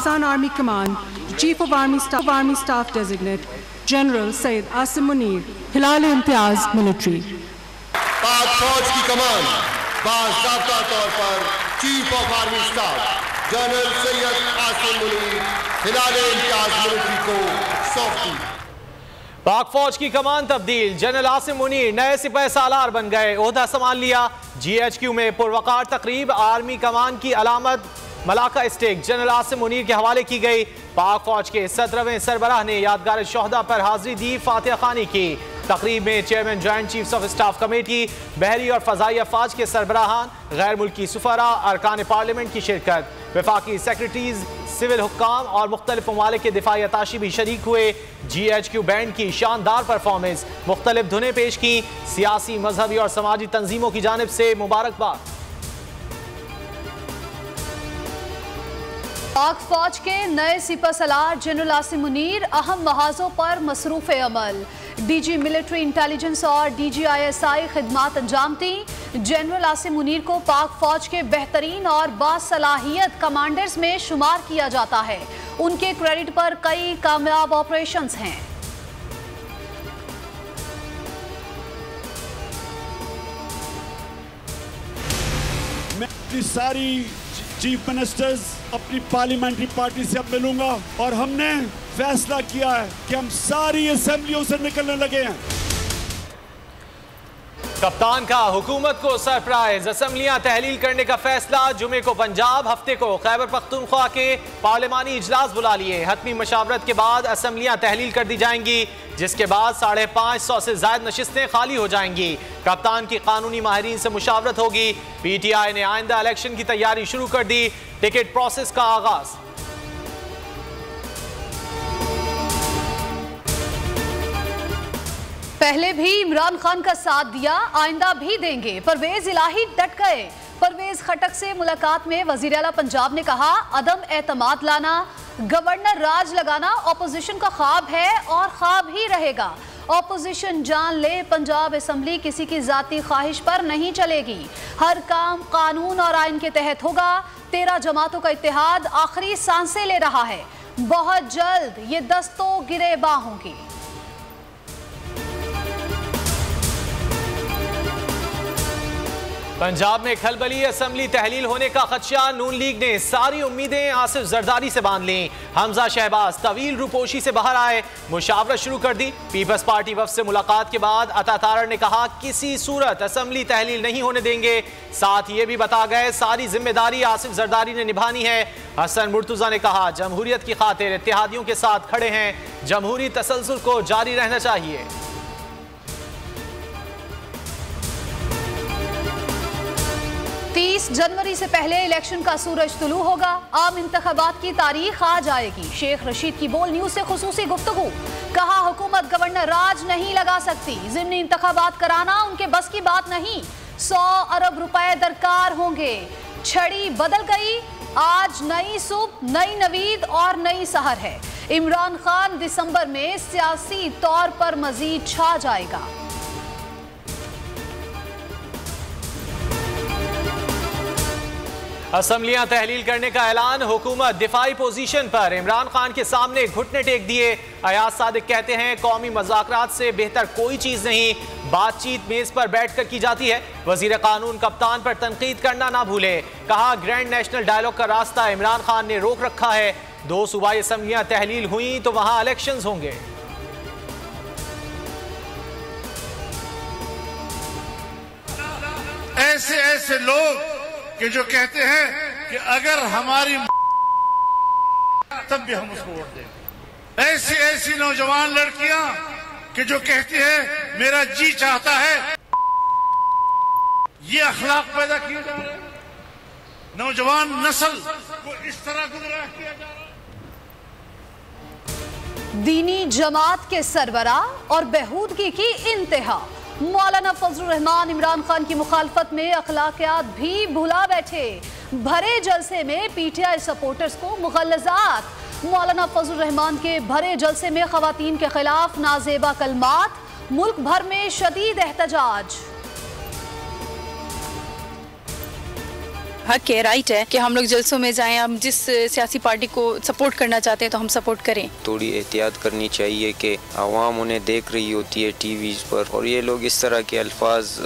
Pakistan Army Command, Chief of Army Staff Designate, General Syed Asim Munir, Hilal-e-Imtiaz Military. पाक फौज की कमान बाज़ाब्ता तौर पर chief of army staff general Syed Asim Munir Hilal-e-Imtiaz military को सौंपी। पाक फौज की कमान तब्दील, जनरल आसिम मुनीर नए सिपह सालार बन गए, ओहदा संभाल लिया। GHQ में पुरवकार तकरीब आर्मी कमान की अलामत Malacca stick general Asim Munir के हवाले की गई। पाक फौज के 17वें सरबराह ने यादगार शोहदा पर हाजिरी दी, फातिहा खानी की। तकरीब में chairman joint chiefs of staff committee, बहरी और फजाई अफवाज के सरबराहान, गैर मुल्की सुफरा, अरकान पार्लियामेंट की शिरकत, वफाकी सेक्रेटरीज, सिविल हुक्काम और मुख्तलिफ ममालिक के दिफाई अताशी भी शरीक हुए। GHQ बैंड की शानदार परफॉर्मेंस, मुख्तलिफ धुनें पेश की। सियासी, मजहबी और समाजी तंजीमों की जानिब से मुबारकबाद। पाक फौज के नए सिपह सलार जनरल आसिम मुनीर अहम महाजों पर मसरूफ़ अमल। DG मिलिट्री इंटेलिजेंस और DGISI खिदमात अंजाम दी। जनरल आसिम मुनीर को पाक फौज के बेहतरीन और बासलाहियत कमांडर्स में शुमार किया जाता है। उनके क्रेडिट पर कई कामयाब ऑपरेशंस हैं। मैं अपनी सारी चीफ मिनिस्टर्स अपनी पार्लियामेंट्री पार्टी से अब मिलूंगा और हमने फैसला किया है कि हम सारी असेंबलियों से निकलने लगे हैं। कप्तान का हुकूमत को सरप्राइज, असेंबलियां तहलील करने का फैसला। जुमे को पंजाब, हफ्ते को खैबर पख्तूनख्वा के पार्लिमानी इजलास बुला लिए। हतमी मशावरत के बाद असेंबलियां तहलील कर दी जाएंगी, जिसके बाद 550 से ज्यादा नशिस्तें खाली हो जाएंगी। कप्तान की कानूनी माहिरीन से मुशावरत होगी। PTI ने आइंदा इलेक्शन की तैयारी शुरू कर दी। टिकट प्रोसेस का आगाज। पहले भी इमरान खान का साथ दिया, आइंदा भी देंगे, परवेज इलाही डट गए। परवेज खटक से मुलाकात में वजीर आला पंजाब ने कहा, अदम एतमाद लाना, गवर्नर राज लगाना ऑपोजिशन का ख्वाब है और ख्वाब ही रहेगा। ऑपोजिशन जान ले, पंजाब असेंबली किसी की जाती ख्वाहिश पर नहीं चलेगी। हर काम कानून और आइन के तहत होगा। 13 जमातों का इत्तेहाद आखिरी सांसें ले रहा है। बहुत जल्द ये दस्तों गिरेबां होंगी। पंजाब में खलबली, असेंबली तहलील होने का खदशा। नून लीग ने सारी उम्मीदें आसिफ जरदारी से बांध ली। हमजा शहबाज तवील रुपोशी से बाहर आए, मुशावरत शुरू कर दी। पीपल्स पार्टी वफ्द से मुलाकात के बाद अता तारड़ ने कहा, किसी सूरत असेंबली तहलील नहीं होने देंगे। साथ ये भी बता गए, सारी जिम्मेदारी आसिफ जरदारी ने निभानी है। हसन मुर्तजा ने कहा, जमहूरियत की खातिर इत्तेहादियों के साथ खड़े हैं, जमहूरी तसलसल को जारी रहना चाहिए। 30 जनवरी से पहले इलेक्शन का सूरज तुलू होगा। आम इंतखाबात की तारीख आ जाएगी। शेख रशीद की बोल न्यूज से खुसूसी गुफ्तगू। कहा, हुकूमत गवर्नर राज नहीं लगा सकती, ज़िमनी इंतखाबात कराना उनके बस की बात नहीं। 100 अरब रुपए दरकार होंगे। छड़ी बदल गई, आज नई सुबह, नई नवीद और नई सहर है। इमरान खान दिसंबर में सियासी तौर पर मजीद छा जाएगा। असेंबलियां तहलील करने का ऐलान। हुकूमत दिफाई पोजीशन पर, इमरान खान के सामने घुटने टेक दिए। अयाज सादिक कहते हैं, कौमी मुज़ाकरात से बेहतर कोई चीज नहीं, बातचीत मेज पर बैठकर की जाती है। वजीर कानून कप्तान पर तनकीद करना ना भूले। कहा, ग्रैंड नेशनल डायलॉग का रास्ता इमरान खान ने रोक रखा है। 2 सूबाई असेंबलियां तहलील हुई तो वहां इलेक्शंस होंगे। ऐसे लोग कि जो कहते हैं कि अगर हमारी तब भी हम उसको वोट देंगे। ऐसी नौजवान लड़कियां कि जो कहती है मेरा जी चाहता है, ये अखलाक पैदा किए जा रहे हैं। नौजवान नस्ल को इस तरह गुमराह किया जा रहा है। दीनी जमात के सरबराह और बहूदगी की इंतहा। मौलाना फजलुर रहमान इमरान खान की मुखालफत में अखलाकियात भी भुला बैठे। भरे जलसे में PTI सपोर्टर्स को मुगल्लज़ात। मौलाना फजलुर रहमान के भरे जलसे में खवातीन के खिलाफ नाजेबा कलमात। मुल्क भर में शदीद एहतजाज। हक है, राइट है कि हम लोग जलसों में जाएं, हम जिस सियासी पार्टी को सपोर्ट करना चाहते हैं तो हम सपोर्ट करें। थोड़ी एहतियात करनी चाहिए कि आवाम उन्हें देख रही होती है टीवी पर और ये लोग इस तरह के अल्फाज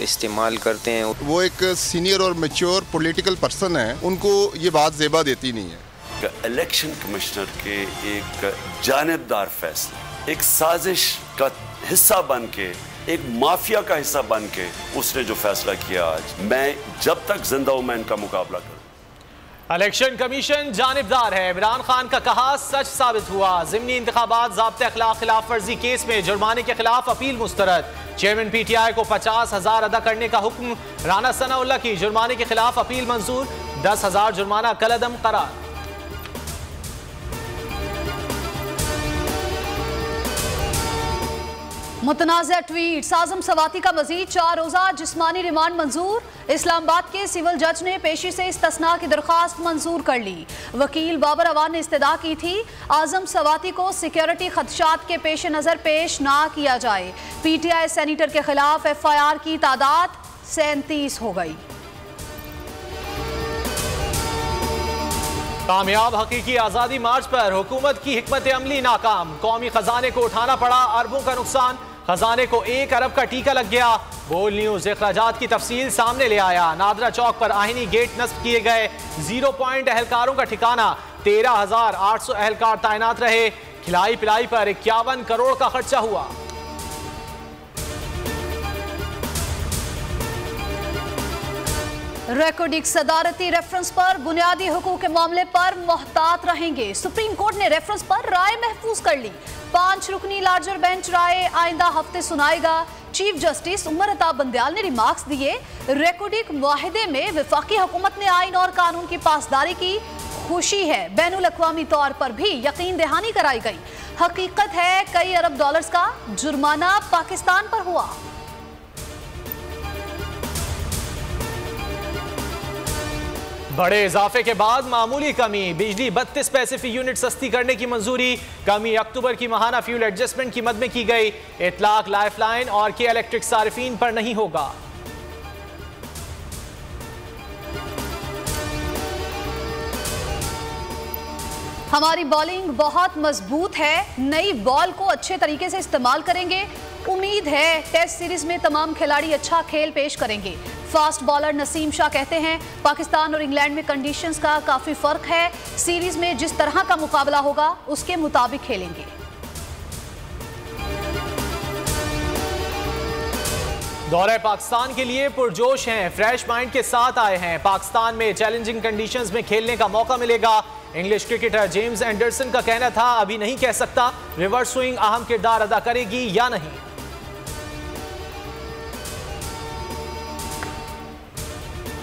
इस्तेमाल करते हैं। वो एक सीनियर और मैच्योर पॉलिटिकल पर्सन है, उनको ये बात ज़ेबा देती नहीं है। इलेक्शन कमिश्नर के एक जानिबदार फैसला, एक साजिश का हिस्सा बन के, एक माफिया का हिस्सा बन के उसने जो फैसला किया, आज मैं जब तक जिंदा हूं मैं इनका मुकाबला करूं। इलेक्शन कमीशन जानिबदार है, इमरान खान का कहा सच साबित हुआ। ज़िमनी इंतखाबात ज़ाब्ते अखलाक खिलाफ वर्जी केस में जुर्माने के खिलाफ अपील मुस्तरद। चेयरमैन PTI को 50,000 अदा करने का हुक्म। राना सनाउल्लाह की जुर्माने के खिलाफ अपील मंजूर। 10,000 जुर्माना कलअदम करार। मुतनाज़ा ट्वीट, आज़म सवाती का मजीद 4 रोज़ा जिस्मानी रिमांड मंजूर। इस्लामाबाद के सिविल जज ने पेशी से इस्तिस्ना की दरख्वास्त मंजूर कर ली। वकील बाबर अवान ने इस्तदा की थी आज़म सवाती को सिक्योरिटी खदशात के पेश नज़र पेश ना किया जाए। PTI सेनेटर के खिलाफ FIR की तादाद 37 हो गई। कामयाब हकीकी आज़ादी मार्च पर हुकूमत की हिकमत अमली नाकाम। कौमी खजाने को उठाना पड़ा अरबों का नुकसान। खजाने को 1 अरब का टीका लग गया। बोल न्यूज अखराजात की तफसील सामने ले आया। नादरा चौक पर आहिनी गेट नस्ब किए गए। 0 पॉइंट एहलकारों का ठिकाना। 13,800 एहलकार तैनात रहे। खिलाई पिलाई पर 51 करोड़ का खर्चा हुआ। रिकॉर्डिक सदारती रेफरेंस पर बुनियादी हुकूक के मामले पर मोहतात रहेंगे। सुप्रीम कोर्ट ने रेफरेंस पर राय महफूज कर ली। 5 रुकनी लार्जर बेंच राय आइंदा हफ्ते सुनाएगा। चीफ जस्टिस उमर अता बंदयाल ने रिमार्क्स दिए। रिकॉर्डिक मुआहदे में वफाकी हुकूमत ने आइन और कानून की पासदारी की खुशी है। बैनुल अक़वामी तौर पर भी यकीन दहानी कराई गई। हकीकत है कई अरब डॉलर्स का जुर्माना पाकिस्तान पर हुआ। बड़े इजाफे के बाद मामूली कमी। बिजली 32 पैसे फी यूनिट सस्ती करने की मंजूरी। कमी अक्टूबर की माहाना फ्यूल एडजस्टमेंट की मद में की गई। इतलाक लाइफलाइन और के इलेक्ट्रिक सारिफीन पर नहीं होगा। हमारी बॉलिंग बहुत मजबूत है। नई बॉल को अच्छे तरीके से इस्तेमाल करेंगे। उम्मीद है टेस्ट सीरीज में तमाम खिलाड़ी अच्छा खेल पेश करेंगे। फास्ट बॉलर नसीम शाह कहते हैं पाकिस्तान और इंग्लैंड में कंडीशंस का काफी फर्क है। सीरीज में जिस तरह का मुकाबला होगा उसके मुताबिक खेलेंगे। दौरे पाकिस्तान के लिए पुरजोश हैं, फ्रेश माइंड के साथ आए हैं। पाकिस्तान में चैलेंजिंग कंडीशंस में खेलने का मौका मिलेगा। इंग्लिश क्रिकेटर जेम्स एंडरसन का कहना था अभी नहीं कह सकता रिवर्स स्विंग अहम किरदार अदा करेगी या नहीं।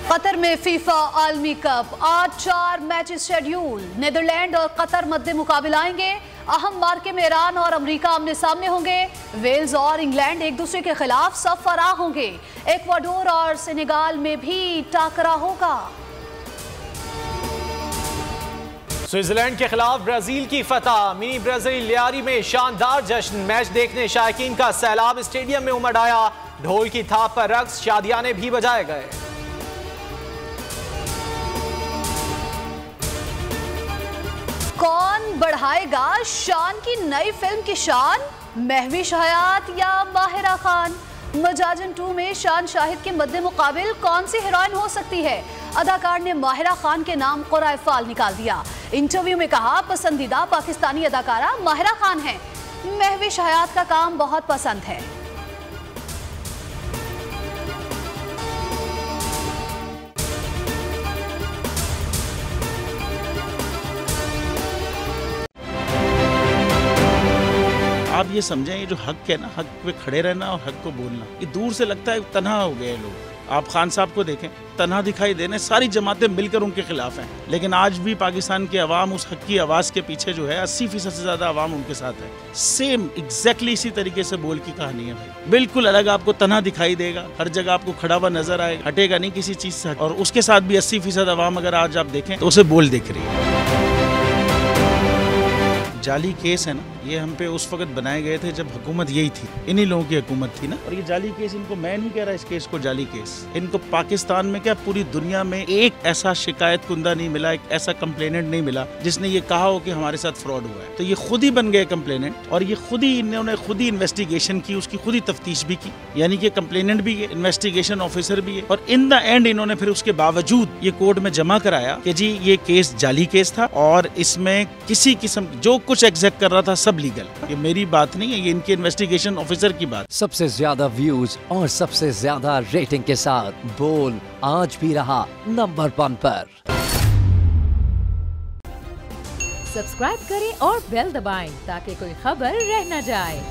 कतर में फीफा आलमी कप आज 4 मैचेस शेड्यूल। नीदरलैंड और कतर मध्य मुकाबला आएंगे। अहम मार्के में ईरान और अमेरिका आमने सामने होंगे। वेल्स और इंग्लैंड एक दूसरे के खिलाफ सफरा होंगे। इक्वाडोर और सेनेगाल में भी टाकरा होगा। स्विट्जरलैंड के खिलाफ ब्राजील की फतह। मिनी ब्राजीलियारी में शानदार जश्न। मैच देखने शायकीन का सैलाब स्टेडियम में उमड़ आया। ढोल की थाप पर रक्स, शादियाने भी बजाए गए। कौन बढ़ाएगा शान की नई फिल्म की शान? महविश हयात या माहिरा खान? मजाजन 2 में शान शाहिद के मद्दे मुकाबिल कौन सी हीरोइन हो सकती है? अदाकार ने माहिरा खान के नाम क़ुराए फ़ाल निकाल दिया। इंटरव्यू में कहा पसंदीदा पाकिस्तानी अदाकारा माहिरा खान है। महविश हयात का काम बहुत पसंद है। आप ये समझें ये जो हक है ना, हक पे खड़े रहना और हक को बोलना, ये दूर से लगता है तन्हा हो गए लोग। आप खान साहब को देखें, तन्हा दिखाई देने, सारी जमातें मिलकर उनके खिलाफ हैं, लेकिन आज भी पाकिस्तान की आवाम उस हक की आवाज़ के पीछे जो है 80% से ज़्यादा आवाम उनके साथ है। सेम एग्जैक्टली इसी तरीके से बोल की कहानी है भाई। बिल्कुल अलग आपको तन्हा दिखाई देगा, हर जगह आपको खड़ा हुआ नजर आएगा, हटेगा नहीं किसी चीज़ से। और उसके साथ भी 80% आवाम अगर आज आप देखें तो उसे बोल दिख रही है। जाली केस है ना, ये हम पे उस वक्त बनाए गए थे जब हुकूमत यही थी, इन्हीं लोगों की हुकूमत थी ना। और ये जाली केस, इनको मैं नहीं कह रहा इस केस को जाली केस, इनको पाकिस्तान में क्या पूरी दुनिया में एक ऐसा शिकायत कुंदा नहीं मिला, एक ऐसा कंप्लेनेंट नहीं मिला जिसने ये कहा हो कि हमारे साथ फ्रॉड हुआ है। तो ये खुद ही बन गए कंप्लेनेंट और ये खुद ही इन्होंने खुद ही इन्वेस्टिगेशन की, उसकी खुद ही तफ्तीश भी की, यानी कि कंप्लेनेंट भी है, इन्वेस्टिगेशन ऑफिसर भी है। और इन द एंड इन्होंने फिर उसके बावजूद ये कोर्ट में जमा कराया कि जी ये केस जाली केस था और इसमें किसी किस्म जो कुछ एग्जैक्ट कर रहा था सब लीगल। ये मेरी बात नहीं है, ये इनके इन्वेस्टिगेशन ऑफिसर की बात। सबसे ज्यादा व्यूज और सबसे ज्यादा रेटिंग के साथ बोल आज भी रहा नंबर 1 पर। सब्सक्राइब करें और बेल दबाएं ताकि कोई खबर रह न जाए।